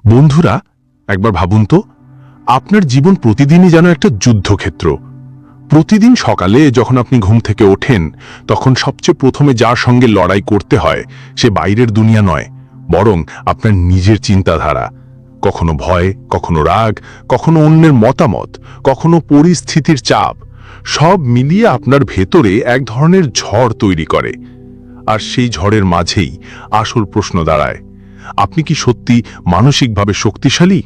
বন্ধুরা, একবার ভাবুন তো, আপনার জীবন প্রতিদিনই যেন একটা যুদ্ধক্ষেত্র। প্রতিদিন সকালে যখন আপনি ঘুম থেকে ওঠেন, তখন সবচেয়ে প্রথমে যার সঙ্গে লড়াই করতে হয় সে বাইরের দুনিয়া নয়, বরং আপনার নিজের চিন্তাধারা। কখনো ভয়, কখনো রাগ, কখনো অন্যের মতামত, কখনো পরিস্থিতির চাপ, সব মিলিয়ে আপনার ভেতরে এক ধরনের ঝড় তৈরি করে। আর সেই ঝড়ের মাঝেই আসল প্রশ্ন দাঁড়ায়, আপনি কি সত্যি মানসিকভাবে শক্তিশালী?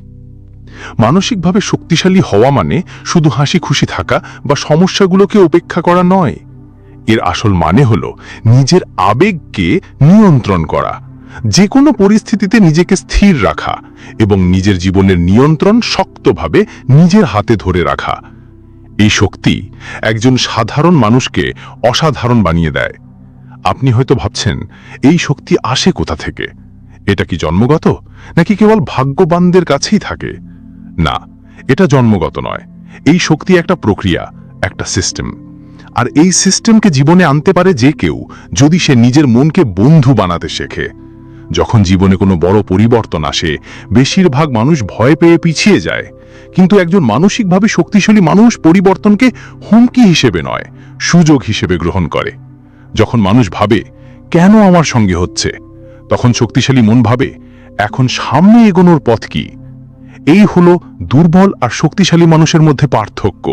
মানসিকভাবে শক্তিশালী হওয়া মানে শুধু হাসি খুশি থাকা বা সমস্যাগুলোকে উপেক্ষা করা নয়। এর আসল মানে হলো নিজের আবেগকে নিয়ন্ত্রণ করা, যে কোনো পরিস্থিতিতে নিজেকে স্থির রাখা এবং নিজের জীবনের নিয়ন্ত্রণ শক্তভাবে নিজের হাতে ধরে রাখা। এই শক্তি একজন সাধারণ মানুষকে অসাধারণ বানিয়ে দেয়। আপনি হয়তো ভাবছেন, এই শক্তি আসে কোথা থেকে? এটা কি জন্মগত, নাকি কেবল ভাগ্যবানদের কাছেই থাকে? না, এটা জন্মগত নয়। এই শক্তি একটা প্রক্রিয়া, একটা সিস্টেম। আর এই সিস্টেমকে জীবনে আনতে পারে যে কেউ, যদি সে নিজের মনকে বন্ধু বানাতে শেখে। যখন জীবনে কোনো বড় পরিবর্তন আসে, বেশিরভাগ মানুষ ভয় পেয়ে পিছিয়ে যায়। কিন্তু একজন মানসিকভাবে শক্তিশালী মানুষ পরিবর্তনকে হুমকি হিসেবে নয়, সুযোগ হিসেবে গ্রহণ করে। যখন মানুষ ভাবে, কেন আমার সঙ্গে হচ্ছে, তখন শক্তিশালী মন ভাবে, এখন সামনে এগোনোর পথ কি? এই হলো দুর্বল আর শক্তিশালী মানুষের মধ্যে পার্থক্য।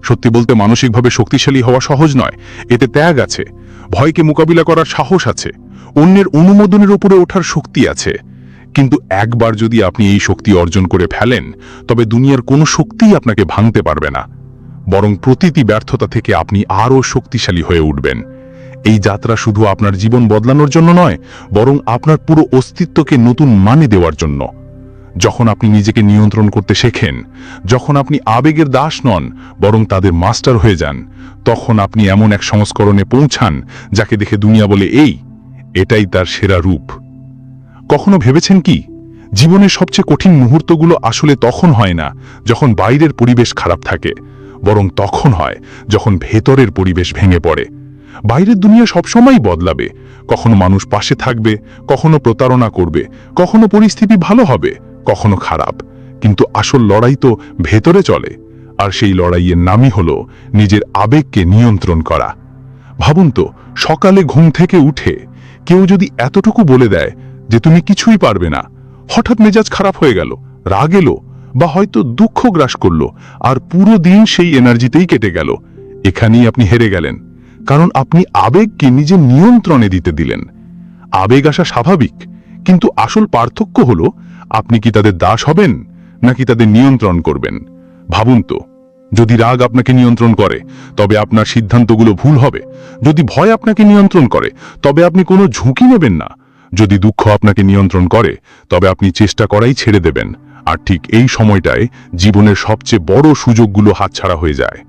সত্যি বলতে, মানসিকভাবে শক্তিশালী হওয়া সহজ নয়। এতে ত্যাগ আছে, ভয়কে মোকাবিলা করার সাহস আছে, অন্যের অনুমোদনের উপরে ওঠার শক্তি আছে। কিন্তু একবার যদি আপনি এই শক্তি অর্জন করে ফেলেন, তবে দুনিয়ার কোনো শক্তিই আপনাকে ভাঙতে পারবে না। বরং প্রতিটি ব্যর্থতা থেকে আপনি আরও শক্তিশালী হয়ে উঠবেন। এই যাত্রা শুধু আপনার জীবন বদলানোর জন্য নয়, বরং আপনার পুরো অস্তিত্বকে নতুন মানে দেওয়ার জন্য। যখন আপনি নিজেকে নিয়ন্ত্রণ করতে শেখেন, যখন আপনি আবেগের দাস নন, বরং তাদের মাস্টার হয়ে যান, তখন আপনি এমন এক সংস্করণে পৌঁছান যাকে দেখে দুনিয়া বলে, এটাই তার সেরা রূপ। কখনো ভেবেছেন কি, জীবনের সবচেয়ে কঠিন মুহূর্তগুলো আসলে তখন হয় না যখন বাইরের পরিবেশ খারাপ থাকে, বরং তখন হয় যখন ভেতরের পরিবেশ ভেঙে পড়ে। বাইরের দুনিয়া সবসময়ই বদলাবে, কখনো মানুষ পাশে থাকবে, কখনো প্রতারণা করবে, কখনো পরিস্থিতি ভালো হবে, কখনো খারাপ। কিন্তু আসল লড়াই তো ভেতরে চলে, আর সেই লড়াইয়ের নামই হলো নিজের আবেগকে নিয়ন্ত্রণ করা। ভাবুন তো, সকালে ঘুম থেকে উঠে কেউ যদি এতটুকু বলে দেয় যে তুমি কিছুই পারবে না, হঠাৎ মেজাজ খারাপ হয়ে গেল, রাগ এলো, বা হয়তো দুঃখ গ্রাস করলো, আর পুরো দিন সেই এনার্জিতেই কেটে গেল। এখানেই আপনি হেরে গেলেন, কারণ আপনি আবেগকে নিজের নিয়ন্ত্রণে দিতে দিলেন। আবেগ আসা স্বাভাবিক, কিন্তু আসল পার্থক্য হলো আপনি কি তাদের দাস হবেন, নাকি তাদের নিয়ন্ত্রণ করবেন। ভাবুন তো, যদি রাগ আপনাকে নিয়ন্ত্রণ করে, তবে আপনার সিদ্ধান্তগুলো ভুল হবে। যদি ভয় আপনাকে নিয়ন্ত্রণ করে, তবে আপনি কোনো ঝুঁকি নেবেন না। যদি দুঃখ আপনাকে নিয়ন্ত্রণ করে, তবে আপনি চেষ্টা করাই ছেড়ে দেবেন। আর ঠিক এই সময়টায় জীবনের সবচেয়ে বড় সুযোগগুলো হাতছাড়া হয়ে যায়।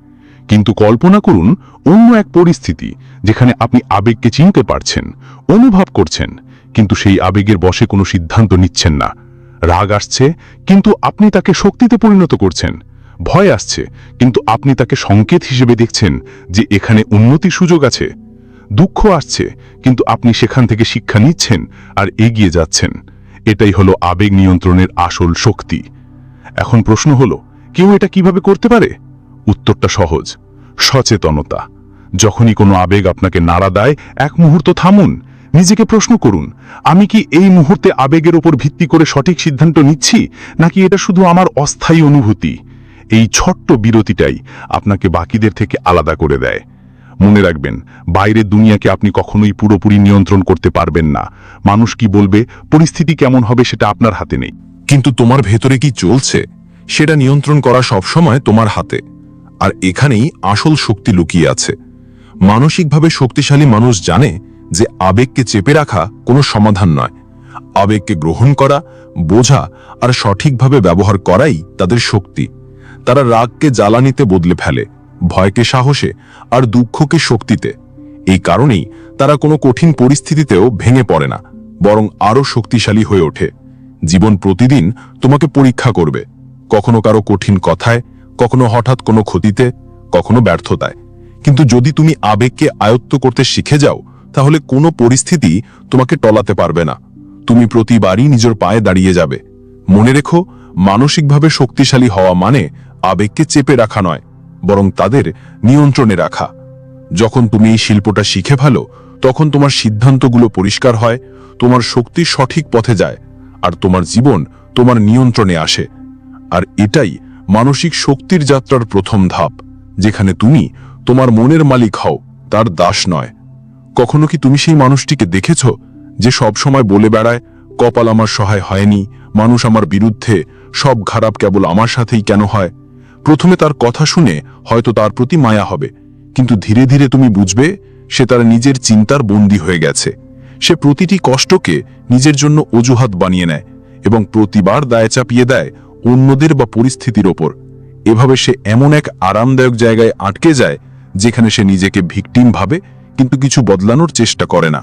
কিন্তু কল্পনা করুন অন্য এক পরিস্থিতি, যেখানে আপনি আবেগকে চিনতে পারছেন, অনুভব করছেন, কিন্তু সেই আবেগের বশে কোনো সিদ্ধান্ত নিচ্ছেন না। রাগ আসছে, কিন্তু আপনি তাকে শক্তিতে পরিণত করছেন। ভয় আসছে, কিন্তু আপনি তাকে সংকেত হিসেবে দেখছেন যে এখানে উন্নতির সুযোগ আছে। দুঃখ আসছে, কিন্তু আপনি সেখান থেকে শিক্ষা নিচ্ছেন আর এগিয়ে যাচ্ছেন। এটাই হলো আবেগ নিয়ন্ত্রণের আসল শক্তি। এখন প্রশ্ন হলো, কেউ এটা কিভাবে করতে পারে? উত্তরটা সহজ: সচেতনতা। যখনই কোনো আবেগ আপনাকে নাড়া দেয়, এক মুহূর্ত থামুন, নিজেকে প্রশ্ন করুন, আমি কি এই মুহূর্তে আবেগের উপর ভিত্তি করে সঠিক সিদ্ধান্ত নিচ্ছি, নাকি এটা শুধু আমার অস্থায়ী অনুভূতি? এই ছোট্ট বিরতিটাই আপনাকে বাকিদের থেকে আলাদা করে দেয়। মনে রাখবেন, বাইরের দুনিয়াকে আপনি কখনোই পুরোপুরি নিয়ন্ত্রণ করতে পারবেন না। মানুষ কি বলবে, পরিস্থিতি কেমন হবে, সেটা আপনার হাতে নেই। কিন্তু তোমার ভেতরে কি চলছে, সেটা নিয়ন্ত্রণ করা সবসময় তোমার হাতে। আর এখানেই আসল শক্তি লুকিয়ে আছে। মানসিকভাবে শক্তিশালী মানুষ জানে যে আবেগকে চেপে রাখা কোনো সমাধান নয়। আবেগকে গ্রহণ করা, বোঝা আর সঠিকভাবে ব্যবহার করাই তাদের শক্তি। তারা রাগকে জ্বালানিতে বদলে ফেলে, ভয়কে সাহসে, আর দুঃখকে শক্তিতে। এই কারণেই তারা কোনো কঠিন পরিস্থিতিতেও ভেঙে পড়ে না, বরং আরও শক্তিশালী হয়ে ওঠে। জীবন প্রতিদিন তোমাকে পরীক্ষা করবে, কখনো কারো কঠিন কথায়, কখনো হঠাৎ কোনো ক্ষতিতে, কখনো ব্যর্থতায়। কিন্তু যদি তুমি আবেগকে আয়ত্ত করতে শিখে যাও, তাহলে কোনো পরিস্থিতি তোমাকে টলাতে পারবে না। তুমি প্রতিবারই নিজের পায়ে দাঁড়িয়ে যাবে। মনে রেখো, মানসিকভাবে শক্তিশালী হওয়া মানে আবেগকে চেপে রাখা নয়, বরং তাদের নিয়ন্ত্রণে রাখা। যখন তুমি এই শিল্পটা শিখে ফেলো, তখন তোমার সিদ্ধান্তগুলো পরিষ্কার হয়, তোমার শক্তি সঠিক পথে যায়, আর তোমার জীবন তোমার নিয়ন্ত্রণে আসে। আর এটাই মানসিক শক্তির যাত্রার প্রথম ধাপ, যেখানে তুমি তোমার মনের মালিক হও, তার দাস নয়। কখনো কি তুমি সেই মানুষটিকে দেখেছ যে সব সময় বলে বেড়ায়, কপাল আমার সহায় হয়নি, মানুষ আমার বিরুদ্ধে, সব খারাপ কেবল আমার সাথেই কেন হয়? প্রথমে তার কথা শুনে হয়তো তার প্রতি মায়া হবে, কিন্তু ধীরে ধীরে তুমি বুঝবে সে তার নিজের চিন্তার বন্দী হয়ে গেছে। সে প্রতিটি কষ্টকে নিজের জন্য অজুহাত বানিয়ে নেয় এবং প্রতিবার দায় চাপিয়ে দেয় অন্যদের বা পরিস্থিতির ওপর। এভাবে সে এমন এক আরামদায়ক জায়গায় আটকে যায় যেখানে সে নিজেকে ভিকটিম ভাবে, কিন্তু কিছু বদলানোর চেষ্টা করে না।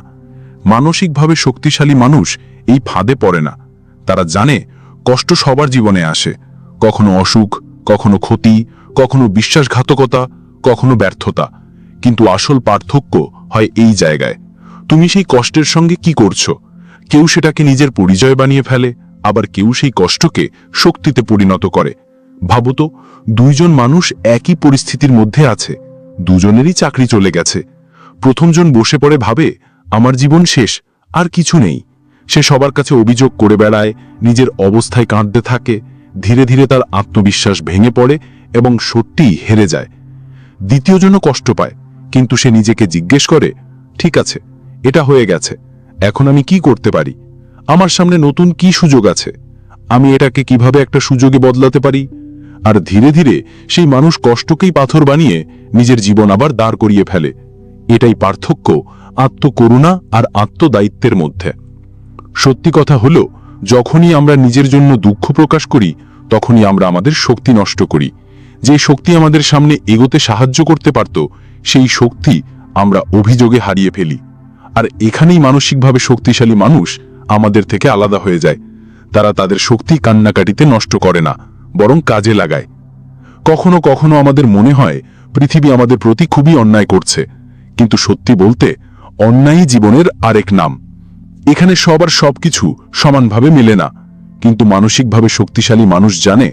মানসিকভাবে শক্তিশালী মানুষ এই ফাঁদে পড়ে না। তারা জানে কষ্ট সবার জীবনে আসে, কখনো অসুখ, কখনো ক্ষতি, কখনো বিশ্বাসঘাতকতা, কখনো ব্যর্থতা। কিন্তু আসল পার্থক্য হয় এই জায়গায়, তুমি সেই কষ্টের সঙ্গে কি করছো। কেউ সেটাকে নিজের পরিচয় বানিয়ে ফেলে, আবার কেউ সেই কষ্টকে শক্তিতে পরিণত করে। ভাবো তো, দুইজন মানুষ একই পরিস্থিতির মধ্যে আছে, দুজনেরই চাকরি চলে গেছে। প্রথমজন বসে পড়ে ভাবে, আমার জীবন শেষ, আর কিছু নেই। সে সবার কাছে অভিযোগ করে বেড়ায়, নিজের অবস্থায় কাঁদতে থাকে। ধীরে ধীরে তার আত্মবিশ্বাস ভেঙে পড়ে এবং সত্যিই হেরে যায়। দ্বিতীয়জনও কষ্ট পায়, কিন্তু সে নিজেকে জিজ্ঞেস করে, ঠিক আছে, এটা হয়ে গেছে, এখন আমি কি করতে পারি? আমার সামনে নতুন কি সুযোগ আছে? আমি এটাকে কিভাবে একটা সুযোগে বদলাতে পারি? আর ধীরে ধীরে সেই মানুষ কষ্টকেই পাথর বানিয়ে নিজের জীবন আবার দাঁড় করিয়ে ফেলে। এটাই পার্থক্য আত্মকরুণা আর আত্মদায়িত্বের মধ্যে। সত্যি কথা হলো, যখনই আমরা নিজের জন্য দুঃখ প্রকাশ করি, তখনই আমরা আমাদের শক্তি নষ্ট করি। যে শক্তি আমাদের সামনে এগোতে সাহায্য করতে পারত, সেই শক্তি আমরা অভিযোগে হারিয়ে ফেলি। আর এখানেই মানসিকভাবে শক্তিশালী মানুষ আমাদের থেকে আলাদা হয়ে যায়। তারা তাদের শক্তি কান্নাকাটিতে নষ্ট করে না, বরং কাজে লাগায়। কখনো কখনো আমাদের মনে হয় পৃথিবী আমাদের প্রতি খুবই অন্যায় করছে, কিন্তু সত্যি বলতে অন্যায়ই জীবনের আরেক নাম। এখানে সবার সবকিছু সমানভাবে মেলে না, কিন্তু মানসিকভাবে শক্তিশালী মানুষ জানে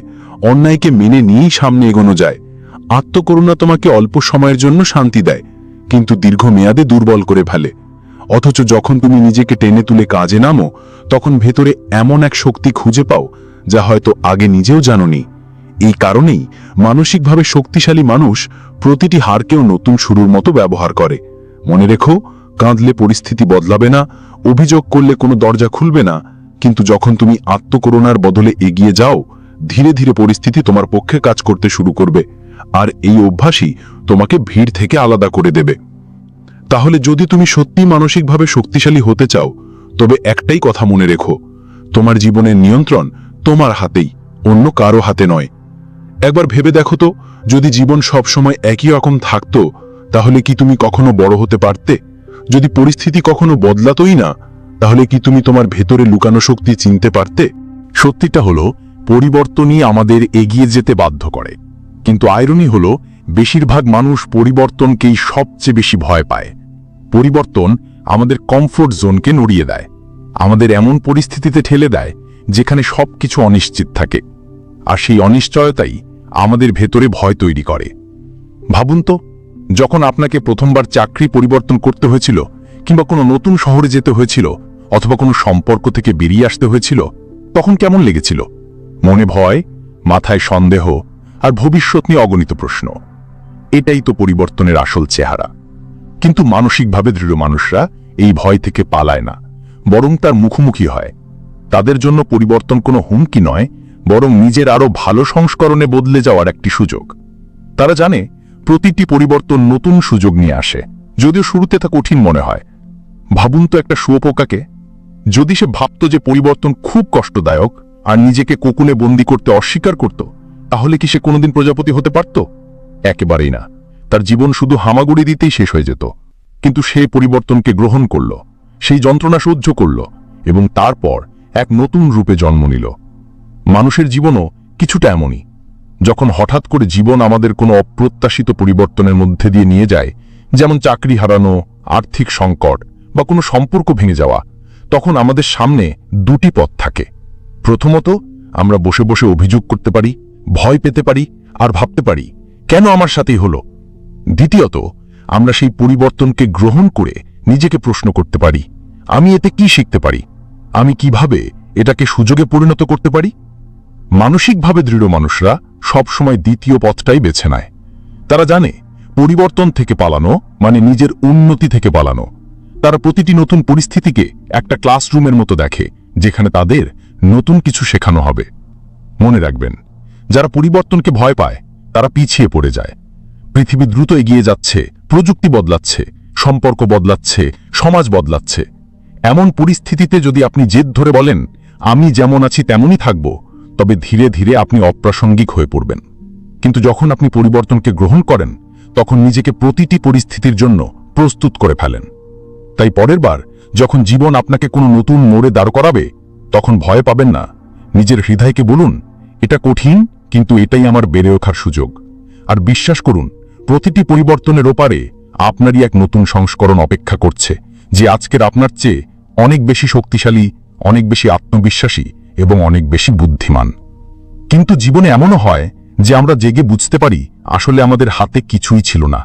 অন্যায়কে মেনে নিয়েই সামনে এগোনো যায়। আত্মকরুণা তোমাকে অল্প সময়ের জন্য শান্তি দেয়, কিন্তু দীর্ঘমেয়াদে দুর্বল করে ফেলে। অথচ যখন তুমি নিজেকে টেনে তুলে কাজে নামো, তখন ভেতরে এমন এক শক্তি খুঁজে পাও যা হয়তো আগে নিজেও জানোনি। এই কারণেই মানসিকভাবে শক্তিশালী মানুষ প্রতিটি হারকেও নতুন শুরুর মতো ব্যবহার করে। মনে রেখো, কাঁদলে পরিস্থিতি বদলাবে না, অভিযোগ করলে কোনো দরজা খুলবে না, কিন্তু যখন তুমি আত্মকরুণার বদলে এগিয়ে যাও, ধীরে ধীরে পরিস্থিতি তোমার পক্ষে কাজ করতে শুরু করবে। আর এই অভ্যাসই তোমাকে ভিড় থেকে আলাদা করে দেবে। তাহলে যদি তুমি সত্যি মানসিকভাবে শক্তিশালী হতে চাও, তবে একটাই কথা মনে রেখো, তোমার জীবনের নিয়ন্ত্রণ তোমার হাতেই, অন্য কারো হাতে নয়। একবার ভেবে দেখো তো, যদি জীবন সব সময় একই রকম থাকতো, তাহলে কি তুমি কখনো বড় হতে পারতে? যদি পরিস্থিতি কখনো বদলাতোই না, তাহলে কি তুমি তোমার ভেতরে লুকানো শক্তি চিনতে পারতে? সত্যিটা হলো, পরিবর্তনই আমাদের এগিয়ে যেতে বাধ্য করে। কিন্তু আইরনি হলো, বেশিরভাগ মানুষ পরিবর্তনকেই সবচেয়ে বেশি ভয় পায়। পরিবর্তন আমাদের কমফোর্ট জোনকে নড়িয়ে দেয়, আমাদের এমন পরিস্থিতিতে ঠেলে দেয় যেখানে সবকিছু অনিশ্চিত থাকে। আর সেই অনিশ্চয়তাই আমাদের ভেতরে ভয় তৈরি করে। ভাবুন তো, যখন আপনাকে প্রথমবার চাকরি পরিবর্তন করতে হয়েছিল, কিংবা কোনো নতুন শহরে যেতে হয়েছিল, অথবা কোনো সম্পর্ক থেকে বেরিয়ে আসতে হয়েছিল, তখন কেমন লেগেছিল? মনে ভয়, মাথায় সন্দেহ, আর ভবিষ্যৎ নিয়ে অগণিত প্রশ্ন। এটাই তো পরিবর্তনের আসল চেহারা। কিন্তু মানসিকভাবে দৃঢ় মানুষরা এই ভয় থেকে পালায় না, বরং তার মুখোমুখি হয়। তাদের জন্য পরিবর্তন কোনো হুমকি নয়, বরং নিজের আরো ভালো সংস্করণে বদলে যাওয়ার একটি সুযোগ। তারা জানে প্রতিটি পরিবর্তন নতুন সুযোগ নিয়ে আসে, যদিও শুরুতে তা কঠিন মনে হয়। ভাবুন তো একটা শুয়োপোকাকে, যদি সে ভাবত যে পরিবর্তন খুব কষ্টদায়ক আর নিজেকে কোকুনে বন্দি করতে অস্বীকার করত, তাহলে কি সে কোনোদিন প্রজাপতি হতে পারত? একেবারেই না। তার জীবন শুধু হামাগুড়ি দিতেই শেষ হয়ে যেত। কিন্তু সে পরিবর্তনকে গ্রহণ করল, সেই যন্ত্রণা সহ্য করল, এবং তারপর এক নতুন রূপে জন্ম নিল। মানুষের জীবনও কিছুটা এমনই। যখন হঠাৎ করে জীবন আমাদের কোনো অপ্রত্যাশিত পরিবর্তনের মধ্যে দিয়ে নিয়ে যায়, যেমন চাকরি হারানো, আর্থিক সংকট, বা কোনো সম্পর্ক ভেঙে যাওয়া, তখন আমাদের সামনে দুটি পথ থাকে। প্রথমত, আমরা বসে বসে অভিযোগ করতে পারি, ভয় পেতে পারি আর ভাবতে পারি কেন আমার সাথেই হলো। দ্বিতীয়ত, আমরা সেই পরিবর্তনকে গ্রহণ করে নিজেকে প্রশ্ন করতে পারি, আমি এতে কি শিখতে পারি, আমি কিভাবে এটাকে সুযোগে পরিণত করতে পারি। মানসিকভাবে দৃঢ় মানুষরা সবসময় দ্বিতীয় পথটাই বেছে নেয়। তারা জানে পরিবর্তন থেকে পালানো মানে নিজের উন্নতি থেকে পালানো। তারা প্রতিটি নতুন পরিস্থিতিকে একটা ক্লাসরুমের মতো দেখে, যেখানে তাদের নতুন কিছু শেখানো হবে। মনে রাখবেন, যারা পরিবর্তনকে ভয় পায় তারা পিছিয়ে পড়ে যায়। পৃথিবী দ্রুত এগিয়ে যাচ্ছে, প্রযুক্তি বদলাচ্ছে, সম্পর্ক বদলাচ্ছে, সমাজ বদলাচ্ছে। এমন পরিস্থিতিতে যদি আপনি জেদ ধরে বলেন আমি যেমন আছি তেমনই থাকব, তবে ধীরে ধীরে আপনি অপ্রাসঙ্গিক হয়ে পড়বেন। কিন্তু যখন আপনি পরিবর্তনকে গ্রহণ করেন, তখন নিজেকে প্রতিটি পরিস্থিতির জন্য প্রস্তুত করে ফেলেন। তাই পরের বার যখন জীবন আপনাকে কোনো নতুন মোড়ে দাঁড় করাবে, তখন ভয় পাবেন না। নিজের হৃদয়কে বলুন, এটা কঠিন, কিন্তু এটাই আমার বেড়ে ওঠার সুযোগ। আর বিশ্বাস করুন, প্রতিটি পরিবর্তনের ওপারে আপনারই এক নতুন সংস্করণ অপেক্ষা করছে, যে আজকের আপনার চেয়ে অনেক বেশি শক্তিশালী, অনেক বেশি আত্মবিশ্বাসী এবং অনেক বেশি বুদ্ধিমান। কিন্তু জীবনে এমনও হয় যে আমরা জেগে বুঝতে পারি আসলে আমাদের হাতে কিছুই ছিল না।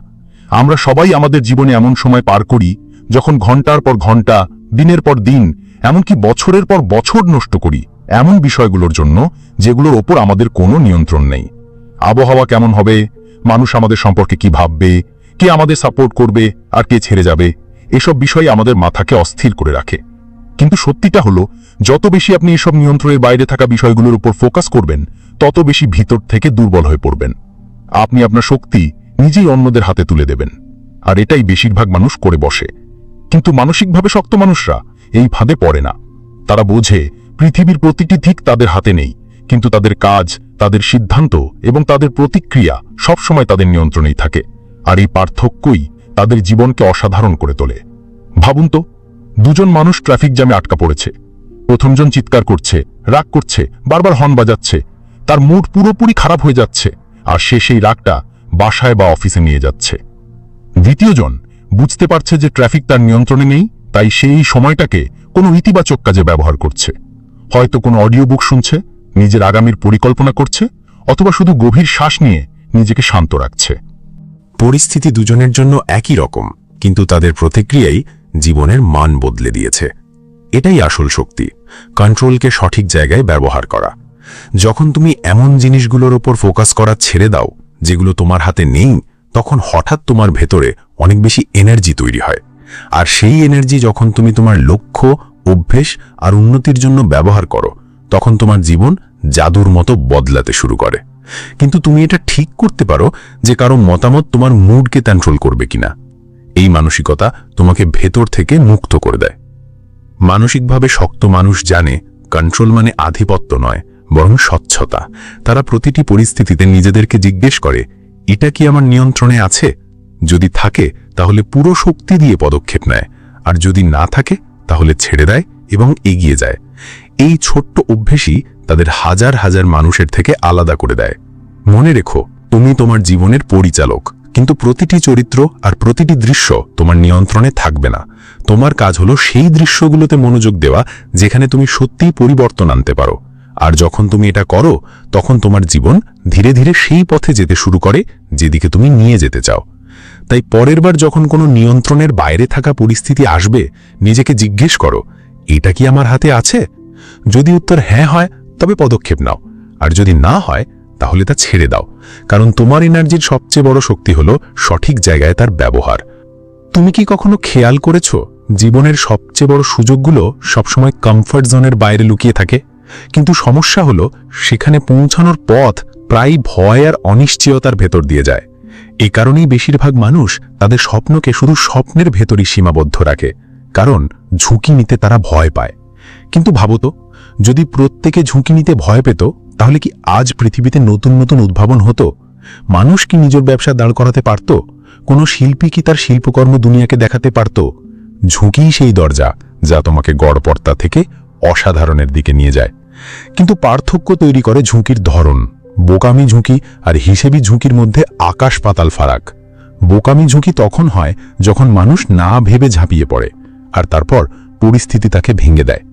আমরা সবাই আমাদের জীবনে এমন সময় পার করি যখন ঘন্টার পর ঘন্টা, দিনের পর দিন, এমনকি বছরের পর বছর নষ্ট করি এমন বিষয়গুলোর জন্য যেগুলোর ওপর আমাদের কোনো নিয়ন্ত্রণ নেই। আবহাওয়া কেমন হবে, মানুষ আমাদের সম্পর্কে কি ভাববে, কে আমাদের সাপোর্ট করবে আর কে ছেড়ে যাবে, এসব বিষয় আমাদের মাথাকে অস্থির করে রাখে। কিন্তু সত্যিটা হলো, যত বেশি আপনি এসব নিয়ন্ত্রণের বাইরে থাকা বিষয়গুলোর উপর ফোকাস করবেন, তত বেশি ভিতর থেকে দুর্বল হয়ে পড়বেন। আপনি আপনার শক্তি নিজেই অন্যদের হাতে তুলে দেবেন, আর এটাই বেশিরভাগ মানুষ করে বসে। কিন্তু মানসিকভাবে শক্ত মানুষরা এই ফাঁদে পড়ে না। তারা বোঝে পৃথিবীর প্রতিটি দিক তাদের হাতে নেই, কিন্তু তাদের কাজ, তাদের সিদ্ধান্ত এবং তাদের প্রতিক্রিয়া সবসময় তাদের নিয়ন্ত্রণেই থাকে। আর এই পার্থক্যই তাদের জীবনকে অসাধারণ করে তোলে। ভাবুন তো, দুজন মানুষ ট্রাফিক জ্যামে আটকা পড়েছে। প্রথমজন চিৎকার করছে, রাগ করছে, বারবার হর্ন বাজাচ্ছে, তার মুড পুরোপুরি খারাপ হয়ে যাচ্ছে, আর সে সেই রাগটা বাসায় বা অফিসে নিয়ে যাচ্ছে। দ্বিতীয়জন বুঝতে পারছে যে ট্রাফিক তার নিয়ন্ত্রণে নেই, তাই সেই সময়টাকে কোনো ইতিবাচক কাজে ব্যবহার করছে। হয়তো কোনো অডিও বুক শুনছে, নিজের আগামীর পরিকল্পনা করছে, অথবা শুধু গভীর শ্বাস নিয়ে নিজেকে শান্ত রাখছে। পরিস্থিতি দুজনের জন্য একই রকম, কিন্তু তাদের প্রতিক্রিয়াই জীবনের মান বদলে দিয়েছে। এটাই আসল শক্তি, কন্ট্রোলকে সঠিক জায়গায় ব্যবহার করা। যখন তুমি এমন জিনিসগুলোর ওপর ফোকাস করা ছেড়ে দাও যেগুলো তোমার হাতে নেই, তখন হঠাৎ তোমার ভেতরে অনেক বেশি এনার্জি তৈরি হয়। আর সেই এনার্জি যখন তুমি তোমার লক্ষ্য, অভ্যেস আর উন্নতির জন্য ব্যবহার করো, তখন তোমার জীবন জাদুর মতো বদলাতে শুরু করে। কিন্তু তুমি এটা ঠিক করতে পারো যে কারো মতামত তোমার মুডকে কন্ট্রোল করবে কিনা। এই মানসিকতা তোমাকে ভেতর থেকে মুক্ত করে দেয়। মানসিকভাবে শক্ত মানুষ জানে কন্ট্রোল মানে আধিপত্য নয়, বরং স্বচ্ছতা। তারা প্রতিটি পরিস্থিতিতে নিজেদেরকে জিজ্ঞেস করে, এটা কি আমার নিয়ন্ত্রণে আছে? যদি থাকে তাহলে পুরো শক্তি দিয়ে পদক্ষেপ নেয়, আর যদি না থাকে তাহলে ছেড়ে দেয় এবং এগিয়ে যায়। এই ছোট্ট অভ্যেসই তাদের হাজার হাজার মানুষের থেকে আলাদা করে দেয়। মনে রেখো, তুমি তোমার জীবনের পরিচালক, কিন্তু প্রতিটি চরিত্র আর প্রতিটি দৃশ্য তোমার নিয়ন্ত্রণে থাকবে না। তোমার কাজ হলো সেই দৃশ্যগুলোতে মনোযোগ দেওয়া যেখানে তুমি সত্যিই পরিবর্তন আনতে পারো। আর যখন তুমি এটা করো, তখন তোমার জীবন ধীরে ধীরে সেই পথে যেতে শুরু করে যেদিকে তুমি নিয়ে যেতে চাও। তাই পরের বার যখন কোনো নিয়ন্ত্রণের বাইরে থাকা পরিস্থিতি আসবে, নিজেকে জিজ্ঞেস করো, এটা কি আমার হাতে আছে? যদি উত্তর হ্যাঁ হয়, তবে পদক্ষেপ নাও, আর যদি না হয় তাহলে তা ছেড়ে দাও। কারণ তোমার এনার্জির সবচেয়ে বড় শক্তি হলো সঠিক জায়গায় তার ব্যবহার। তুমি কি কখনো খেয়াল করেছো জীবনের সবচেয়ে বড় সুযোগগুলো সবসময় কমফর্ট জোনের বাইরে লুকিয়ে থাকে? কিন্তু সমস্যা হলো সেখানে পৌঁছানোর পথ প্রায় ভয় আর অনিশ্চয়তার ভেতর দিয়ে যায়। এই কারণেই বেশিরভাগ মানুষ তাদের স্বপ্নকে শুধু স্বপ্নের ভেতরই সীমাবদ্ধ রাখে, কারণ ঝুঁকি নিতে তারা ভয় পায়। কিন্তু ভাবো তো, যদি প্রত্যেকে ঝুঁকি নিতে ভয় পেত, তাহলে কি আজ পৃথিবীতে নতুন নতুন উদ্ভাবন হতো? মানুষ কি নিজের ব্যবসা দাঁড় করাতে পারত? কোনো শিল্পী কি তার শিল্পকর্ম দুনিয়াকে দেখাতে পারত? ঝুঁকিই সেই দরজা যা তোমাকে গড়পড়তা থেকে অসাধারণের দিকে নিয়ে যায়। কিন্তু পার্থক্য তৈরি করে ঝুঁকির ধরন। বোকামি ঝুঁকি আর হিসেবি ঝুঁকির মধ্যে আকাশ পাতাল ফারাক। বোকামি ঝুঁকি তখন হয় যখন মানুষ না ভেবে ঝাঁপিয়ে পড়ে, আর তারপর পরিস্থিতি তাকে ভেঙে দেয়।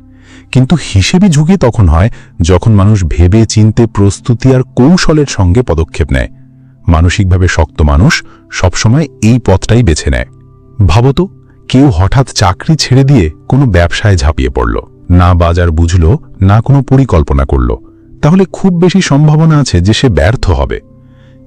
কিন্তু হিসেবি ঝুঁকি তখন হয় যখন মানুষ ভেবে চিনতে প্রস্তুতি আর কৌশলের সঙ্গে পদক্ষেপ নেয়। মানসিকভাবে শক্ত মানুষ সবসময় এই পথটাই বেছে নেয়। ভাবতো, কেউ হঠাৎ চাকরি ছেড়ে দিয়ে কোনো ব্যবসায় ঝাঁপিয়ে পড়ল, না বাজার বুঝল, না কোনো পরিকল্পনা করল, তাহলে খুব বেশি সম্ভাবনা আছে যে সে ব্যর্থ হবে।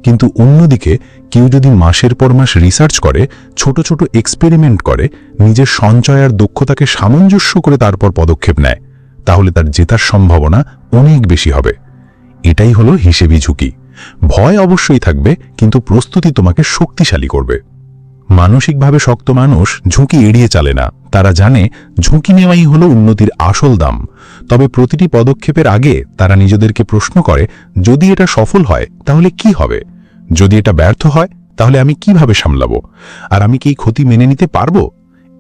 কিন্তু অন্যদিকে কেউ যদি মাসের পর মাস রিসার্চ করে, ছোট ছোট এক্সপেরিমেন্ট করে, নিজের সঞ্চয় আর দক্ষতাকে সামঞ্জস্য করে তারপর পদক্ষেপ নেয়, তাহলে তার জেতার সম্ভাবনা অনেক বেশি হবে। এটাই হলো হিসেবি ঝুঁকি। ভয় অবশ্যই থাকবে, কিন্তু প্রস্তুতি তোমাকে শক্তিশালী করবে। মানসিকভাবে শক্ত মানুষ ঝুঁকি এড়িয়ে চলে না। তারা জানে ঝুঁকি নেওয়াই হলো উন্নতির আসল দাম। তবে প্রতিটি পদক্ষেপের আগে তারা নিজেদেরকে প্রশ্ন করে, যদি এটা সফল হয় তাহলে কি হবে, যদি এটা ব্যর্থ হয় তাহলে আমি কিভাবে সামলাবো, আর আমি কি এই ক্ষতি মেনে নিতে পারবো?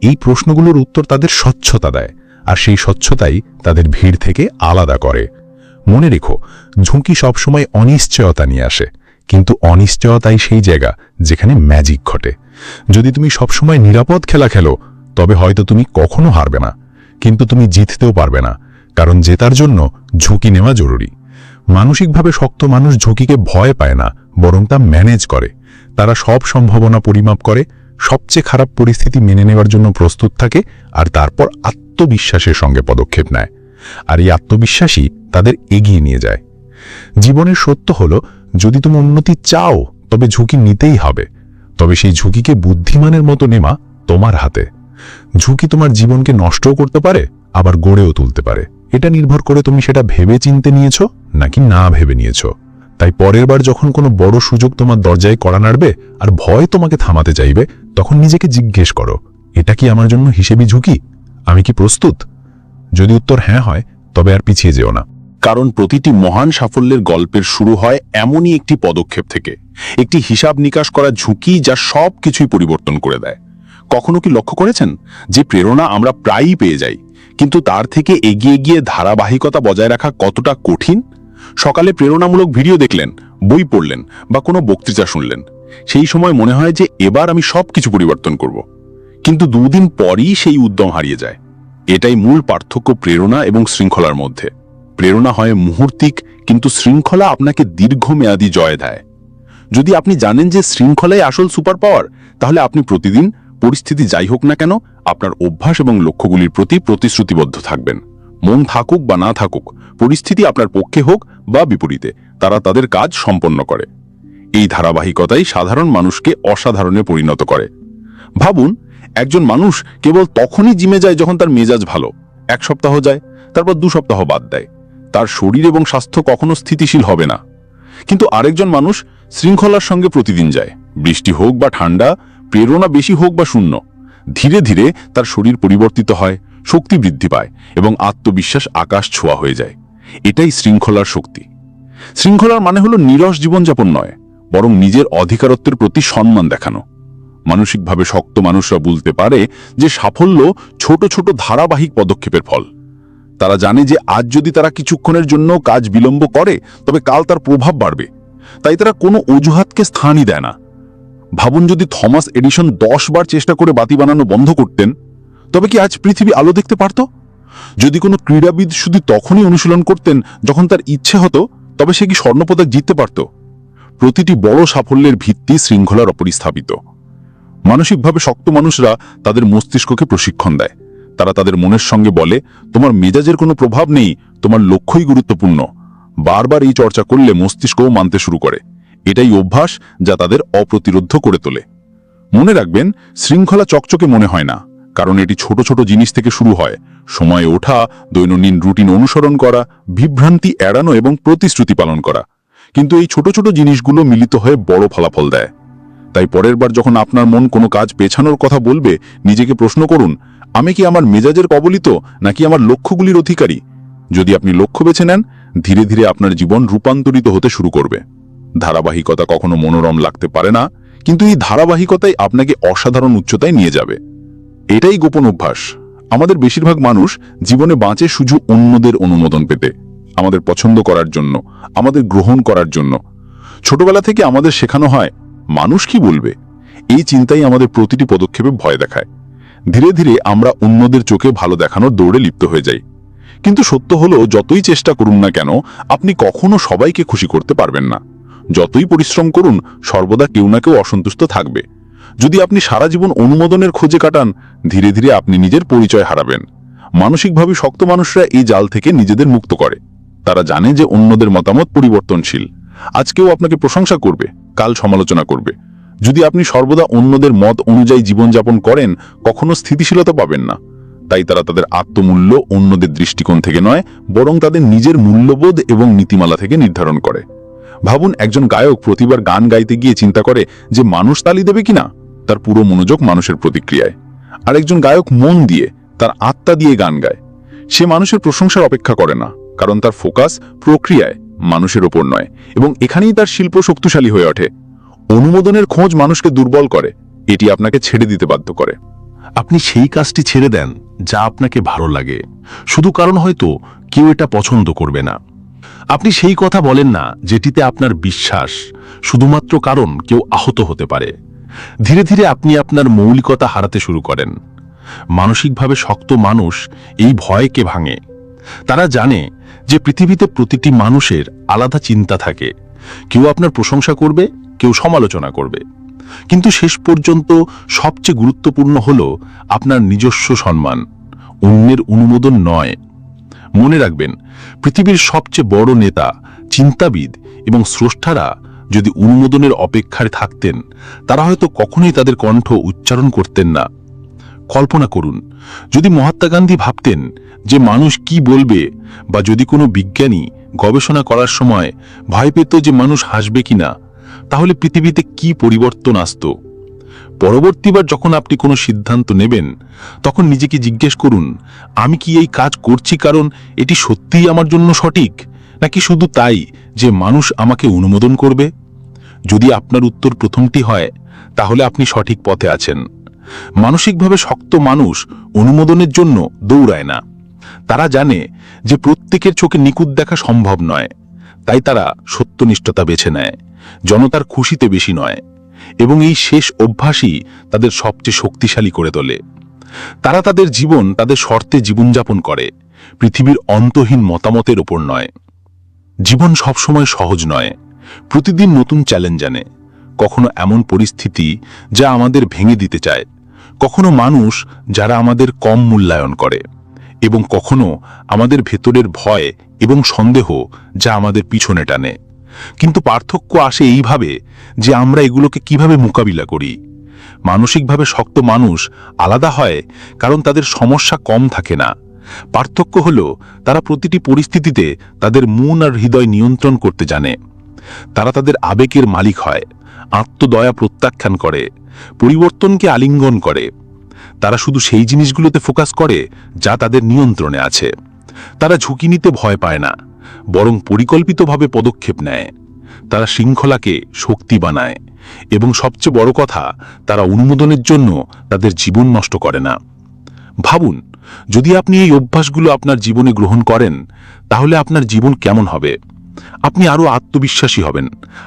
এই প্রশ্নগুলোর উত্তর তাদের স্বচ্ছতা দেয়, আর সেই স্বচ্ছতাই তাদের ভিড় থেকে আলাদা করে। মনে রেখো, ঝুঁকি সবসময় অনিশ্চয়তা নিয়ে আসে, কিন্তু অনিশ্চয়তাই সেই জায়গা যেখানে ম্যাজিক ঘটে। যদি তুমি সবসময় নিরাপদ খেলা খেলো, তবে হয়তো তুমি কখনো হারবে না, কিন্তু তুমি জিততেও পারবে না, কারণ জেতার জন্য ঝুঁকি নেওয়া জরুরি। মানসিকভাবে শক্ত মানুষ ঝুঁকিকে ভয় পায় না, বরং তা ম্যানেজ করে। তারা সব সম্ভাবনা পরিমাপ করে, সবচেয়ে খারাপ পরিস্থিতি মেনে নেওয়ার জন্য প্রস্তুত থাকে, আর তারপর আত্মবিশ্বাসের সঙ্গে পদক্ষেপ নেয়। আর এই আত্মবিশ্বাসই তাদের এগিয়ে নিয়ে যায়। জীবনের সত্য হলো, যদি তুমি উন্নতি চাও তবে ঝুঁকি নিতেই হবে, তবে সেই ঝুঁকিকে বুদ্ধিমানের মতো নেওয়া তোমার হাতে। ঝুঁকি তোমার জীবনকে নষ্টও করতে পারে, আবার গড়েও তুলতে পারে। এটা নির্ভর করে তুমি সেটা ভেবে চিনতে নিয়েছ নাকি না ভেবে নিয়েছ। তাই পরের বার যখন কোনো বড় সুযোগ তোমার দরজায় কড়া নাড়বে আর ভয় তোমাকে থামাতে চাইবে, তখন নিজেকে জিজ্ঞেস করো, এটা কি আমার জন্য হিসেবি ঝুঁকি? আমি কি প্রস্তুত? যদি উত্তর হ্যাঁ হয়, তবে আর পিছিয়ে যেও না। কারণ প্রতিটি মহান সাফল্যের গল্পের শুরু হয় এমনই একটি পদক্ষেপ থেকে, একটি হিসাব নিকাশ করা ঝুঁকি যা সব কিছুই পরিবর্তন করে দেয়। কখনো কি লক্ষ্য করেছেন যে প্রেরণা আমরা প্রায়ই পেয়ে যাই, কিন্তু তার থেকে এগিয়ে গিয়ে ধারাবাহিকতা বজায় রাখা কতটা কঠিন? সকালে প্রেরণামূলক ভিডিও দেখলেন, বই পড়লেন বা কোনো বক্তৃতা শুনলেন, সেই সময় মনে হয় যে এবার আমি সবকিছু পরিবর্তন করব, কিন্তু দুদিন পরই সেই উদ্যম হারিয়ে যায়। এটাই মূল পার্থক্য প্রেরণা এবং শৃঙ্খলার মধ্যে। প্রেরণা হয় মুহূর্তিক, কিন্তু শৃঙ্খলা আপনাকে দীর্ঘমেয়াদী জয় দেয়। যদি আপনি জানেন যে শৃঙ্খলাই আসল সুপার পাওয়ার, তাহলে আপনি প্রতিদিন, পরিস্থিতি যাই হোক না কেন, আপনার অভ্যাস এবং লক্ষ্যগুলির প্রতি প্রতিশ্রুতিবদ্ধ থাকবেন। মন থাকুক বা না থাকুক, পরিস্থিতি আপনার পক্ষে হোক বা বিপরীতে, তারা তাদের কাজ সম্পন্ন করে। এই ধারাবাহিকতাই সাধারণ মানুষকে অসাধারণে পরিণত করে। ভাবুন, একজন মানুষ কেবল তখনই জিমে যায় যখন তার মেজাজ ভালো। 1 সপ্তাহ যায়, তারপর 2 সপ্তাহ বাদ দেয়। তার শরীর এবং স্বাস্থ্য কখনো স্থিতিশীল হবে না। কিন্তু আরেকজন মানুষ শৃঙ্খলার সঙ্গে প্রতিদিন যায়, বৃষ্টি হোক বা ঠান্ডা, প্রেরণা বেশি হোক বা শূন্য। ধীরে ধীরে তার শরীর পরিবর্তিত হয়, শক্তি বৃদ্ধি পায় এবং আত্মবিশ্বাস আকাশ ছোঁয়া হয়ে যায়। এটাই শৃঙ্খলার শক্তি। শৃঙ্খলার মানে হলো নীরস জীবনযাপন নয়, বরং নিজের অধিকারত্বের প্রতি সম্মান দেখানো। মানসিকভাবে শক্ত মানুষরা বলতে পারে যে সাফল্য ছোট ছোট ধারাবাহিক পদক্ষেপের ফল। তারা জানে যে আজ যদি তারা কিছুক্ষণের জন্য কাজ বিলম্ব করে, তবে কাল তার প্রভাব বাড়বে। তাই তারা কোনো অজুহাতকে স্থানই দেয় না। ভাবুন, যদি থমাস এডিসন 10 বার চেষ্টা করে বাতি বানানো বন্ধ করতেন, তবে কি আজ পৃথিবী আলো দেখতে পারত? যদি কোনো ক্রীড়াবিদ শুধু তখনই অনুশীলন করতেন যখন তার ইচ্ছে হতো, তবে সে কি স্বর্ণপদক জিততে পারত? প্রতিটি বড় সাফল্যের ভিত্তি শৃঙ্খলার ওপরই স্থাপিত। মানসিকভাবে শক্ত মানুষরা তাদের মস্তিষ্ককে প্রশিক্ষণ দেয়। তারা তাদের মনের সঙ্গে বলে, তোমার মেজাজের কোনো প্রভাব নেই, তোমার লক্ষ্যই গুরুত্বপূর্ণ। বারবার এই চর্চা করলে মস্তিষ্কও মানতে শুরু করে। এটাই অভ্যাস যা তাদের অপ্রতিরোধ্য করে তোলে। মনে রাখবেন, শৃঙ্খলা চকচকে মনে হয় না, কারণ এটি ছোট ছোট জিনিস থেকে শুরু হয়। সময়ে ওঠা, দৈনন্দিন রুটিন অনুসরণ করা, বিভ্রান্তি এড়ানো এবং প্রতিশ্রুতি পালন করা। কিন্তু এই ছোট ছোট জিনিসগুলো মিলিত হয়ে বড় ফলাফল দেয়। তাই পরের বার যখন আপনার মন কোনো কাজ পেছানোর কথা বলবে, নিজেকে প্রশ্ন করুন, আমি কি আমার মেজাজের কবলিত নাকি আমার লক্ষ্যগুলির অধিকারী? যদি আপনি লক্ষ্য বেছে নেন, ধীরে ধীরে আপনার জীবন রূপান্তরিত হতে শুরু করবে। ধারাবাহিকতা কখনো মনোরম লাগতে পারে না, কিন্তু এই ধারাবাহিকতাই আপনাকে অসাধারণ উচ্চতায় নিয়ে যাবে। এটাই গোপন অভ্যাস। আমাদের বেশিরভাগ মানুষ জীবনে বাঁচে শুধু অন্যদের অনুমোদন পেতে, আমাদের পছন্দ করার জন্য, আমাদের গ্রহণ করার জন্য। ছোটবেলা থেকে আমাদের শেখানো হয়, মানুষ কি বলবে? এই চিন্তাই আমাদের প্রতিটি পদক্ষেপে ভয় দেখায়। ধীরে ধীরে আমরা অন্যদের চোখে ভালো দেখানোর দৌড়ে লিপ্ত হয়ে যাই। কিন্তু সত্য হলো, যতই চেষ্টা করুন না কেন, আপনি কখনো সবাইকে খুশি করতে পারবেন না। যতই পরিশ্রম করুন, সর্বদা কেউ না কেউ অসন্তুষ্ট থাকবে। যদি আপনি সারা জীবন অনুমোদনের খোঁজে কাটান, ধীরে ধীরে আপনি নিজের পরিচয় হারাবেন। মানসিকভাবে শক্ত মানুষরা এই জাল থেকে নিজেদের মুক্ত করে। তারা জানে যে অন্যদের মতামত পরিবর্তনশীল। আজ কেউ আপনাকে প্রশংসা করবে, কাল সমালোচনা করবে। যদি আপনি সর্বদা অন্যদের মত অনুযায়ী জীবনযাপন করেন, কখনো স্থিতিশীলতা পাবেন না। তাই তারা তাদের আত্মমূল্য অন্যদের দৃষ্টিকোণ থেকে নয়, বরং তাদের নিজের মূল্যবোধ এবং নীতিমালা থেকে নির্ধারণ করে। ভাবুন, একজন গায়ক প্রতিবার গান গাইতে গিয়ে চিন্তা করে যে মানুষ তালি দেবে কিনা। তার পুরো মনোযোগ মানুষের প্রতিক্রিয়ায়। আর একজন গায়ক মন দিয়ে, তার আত্মা দিয়ে গান গায়। সে মানুষের প্রশংসার অপেক্ষা করে না, কারণ তার ফোকাস প্রক্রিয়ায়, মানুষের ওপর নয়। এবং এখানেই তার শিল্প শক্তিশালী হয়ে ওঠে। অনুমোদনের খোঁজ মানুষকে দুর্বল করে, এটি আপনাকে ছেড়ে দিতে বাধ্য করে। আপনি সেই কাজটি ছেড়ে দেন যা আপনাকে ভালো লাগে, শুধু কারণ হয়তো কেউ এটা পছন্দ করবে না। আপনি সেই কথা বলেন না যেটিতে আপনার বিশ্বাস, শুধুমাত্র কারণ কেউ আহত হতে পারে। ধীরে ধীরে আপনি আপনার মৌলিকতা হারাতে শুরু করেন। মানসিকভাবে শক্ত মানুষ এই ভয়কে ভাঙে। তারা জানে যে পৃথিবীতে প্রতিটি মানুষের আলাদা চিন্তা থাকে। কেউ আপনার প্রশংসা করবে, কেউ সমালোচনা করবে, কিন্তু শেষ পর্যন্ত সবচেয়ে গুরুত্বপূর্ণ হল আপনার নিজস্ব সম্মান, অন্যের অনুমোদন নয়। মনে রাখবেন, পৃথিবীর সবচেয়ে বড় নেতা, চিন্তাবিদ এবং স্রষ্টারা যদি অনুমোদনের অপেক্ষায় থাকতেন, তারা হয়তো কখনোই তাদের কণ্ঠ উচ্চারণ করতেন না। কল্পনা করুন, যদি মহাত্মা গান্ধী ভাবতেন যে মানুষ কি বলবে, বা যদি কোনো বিজ্ঞানী গবেষণা করার সময় ভয় পেত যে মানুষ হাসবে কিনা, তাহলে পৃথিবীতে কি পরিবর্তন আসত? পরবর্তীবার যখন আপনি কোনো সিদ্ধান্ত নেবেন, তখন নিজেকে জিজ্ঞেস করুন, আমি কি এই কাজ করছি কারণ এটি সত্যিই আমার জন্য সঠিক, নাকি শুধু তাই যে মানুষ আমাকে অনুমোদন করবে? যদি আপনার উত্তর প্রথমটি হয়, তাহলে আপনি সঠিক পথে আছেন। মানসিকভাবে শক্ত মানুষ অনুমোদনের জন্য দৌড়ায় না। তারা জানে যে প্রত্যেকের চোখে নিখুঁত দেখা সম্ভব নয়। তাই তারা সত্যনিষ্ঠতা বেছে নেয়, জনতার খুশিতে বেশি নয়। এবং এই শেষ অভ্যাসই তাদের সবচেয়ে শক্তিশালী করে তোলে। তারা তাদের জীবন তাদের শর্তে জীবনযাপন করে, পৃথিবীর অন্তহীন মতামতের ওপর নয়। জীবন সবসময় সহজ নয়, প্রতিদিন নতুন চ্যালেঞ্জ আনে। কখনো এমন পরিস্থিতি যা আমাদের ভেঙে দিতে চায়, কখনো মানুষ যারা আমাদের কম মূল্যায়ন করে, এবং কখনো আমাদের ভেতরের ভয় এবং সন্দেহ যা আমাদের পিছনে টানে। কিন্তু পার্থক্য আসে এইভাবে যে আমরা এগুলোকে কিভাবে মোকাবিলা করি। মানসিকভাবে শক্ত মানুষ আলাদা হয় কারণ তাদের সমস্যা কম থাকে না। পার্থক্য হলো তারা প্রতিটি পরিস্থিতিতে তাদের মন আর হৃদয় নিয়ন্ত্রণ করতে জানে। তারা তাদের আবেগের মালিক হয়, আত্মদয়া প্রত্যাখ্যান করে, পরিবর্তনকে আলিঙ্গন করে। তারা শুধু সেই জিনিসগুলোতে ফোকাস করে যা তাদের নিয়ন্ত্রণে আছে। তারা ঝুঁকি নিতে ভয় পায় না, বরং পরিকল্পিতভাবে পদক্ষেপ নেয়। তারা শৃঙ্খলাকে শক্তি বানায়, এবং সবচেয়ে বড় কথা, তারা অনুমোদনের জন্য তাদের জীবন নষ্ট করে না। ভাবুন, যদি আপনি এই অভ্যাসগুলো আপনার জীবনে গ্রহণ করেন, তাহলে আপনার জীবন কেমন হবে? আপনি আরও আত্মবিশ্বাসী হবেন,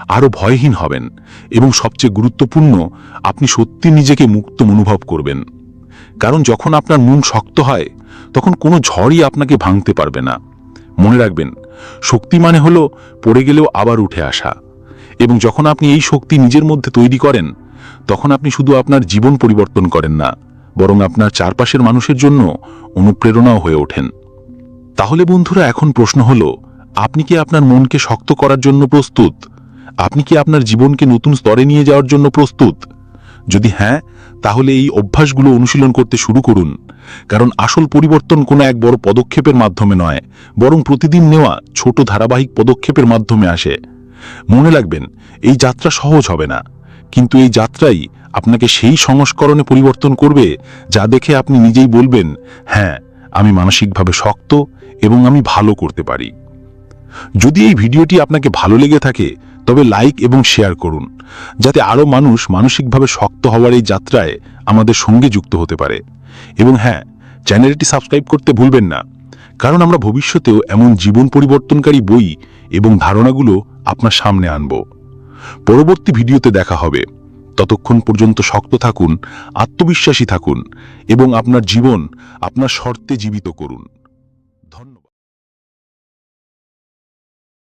আরও ভয়হীন হবেন, এবং সবচেয়ে গুরুত্বপূর্ণ, আপনি সত্যি নিজেকে মুক্ত অনুভব করবেন। কারণ যখন আপনার মন শক্ত হয়, তখন কোনো ঝড়ই আপনাকে ভাঙতে পারবে না। মনে রাখবেন, শক্তি মানে হলো পড়ে গেলেও আবার উঠে আসা। এবং যখন আপনি এই শক্তি নিজের মধ্যে তৈরি করেন, তখন আপনি শুধু আপনার জীবন পরিবর্তন করেন না, বরং আপনার চারপাশের মানুষের জন্য অনুপ্রেরণাও হয়ে ওঠেন। তাহলে বন্ধুরা, এখন প্রশ্ন হলো, আপনি কি আপনার মনকে শক্ত করার জন্য প্রস্তুত? আপনি কি আপনার জীবনকে নতুন স্তরে নিয়ে যাওয়ার জন্য প্রস্তুত? যদি হ্যাঁ, তাহলে এই অভ্যাসগুলো অনুশীলন করতে শুরু করুন। কারণ আসল পরিবর্তন কোনো এক বড় পদক্ষেপের মাধ্যমে নয়, বরং প্রতিদিন নেওয়া ছোট ধারাবাহিক পদক্ষেপের মাধ্যমে আসে। মনে রাখবেন, এই যাত্রা সহজ হবে না, কিন্তু এই যাত্রাই আপনাকে সেই সংস্করণে পরিবর্তন করবে যা দেখে আপনি নিজেই বলবেন, হ্যাঁ, আমি মানসিকভাবে শক্ত এবং আমি ভালো করতে পারি। যদি এই ভিডিওটি আপনাকে ভালো লেগে থাকে, তবে লাইক এবং শেয়ার করুন, যাতে আরও মানুষ মানসিকভাবে শক্ত হওয়ার এই যাত্রায় আমাদের সঙ্গে যুক্ত হতে পারে। এবং হ্যাঁ, চ্যানেলটি সাবস্ক্রাইব করতে ভুলবেন না, কারণ আমরা ভবিষ্যতেও এমন জীবন পরিবর্তনকারী বই এবং ধারণাগুলো আপনার সামনে আনব। পরবর্তী ভিডিওতে দেখা হবে। ততক্ষণ পর্যন্ত শক্ত থাকুন, আত্মবিশ্বাসী থাকুন, এবং আপনার জীবন আপনার শর্তে জীবিত করুন।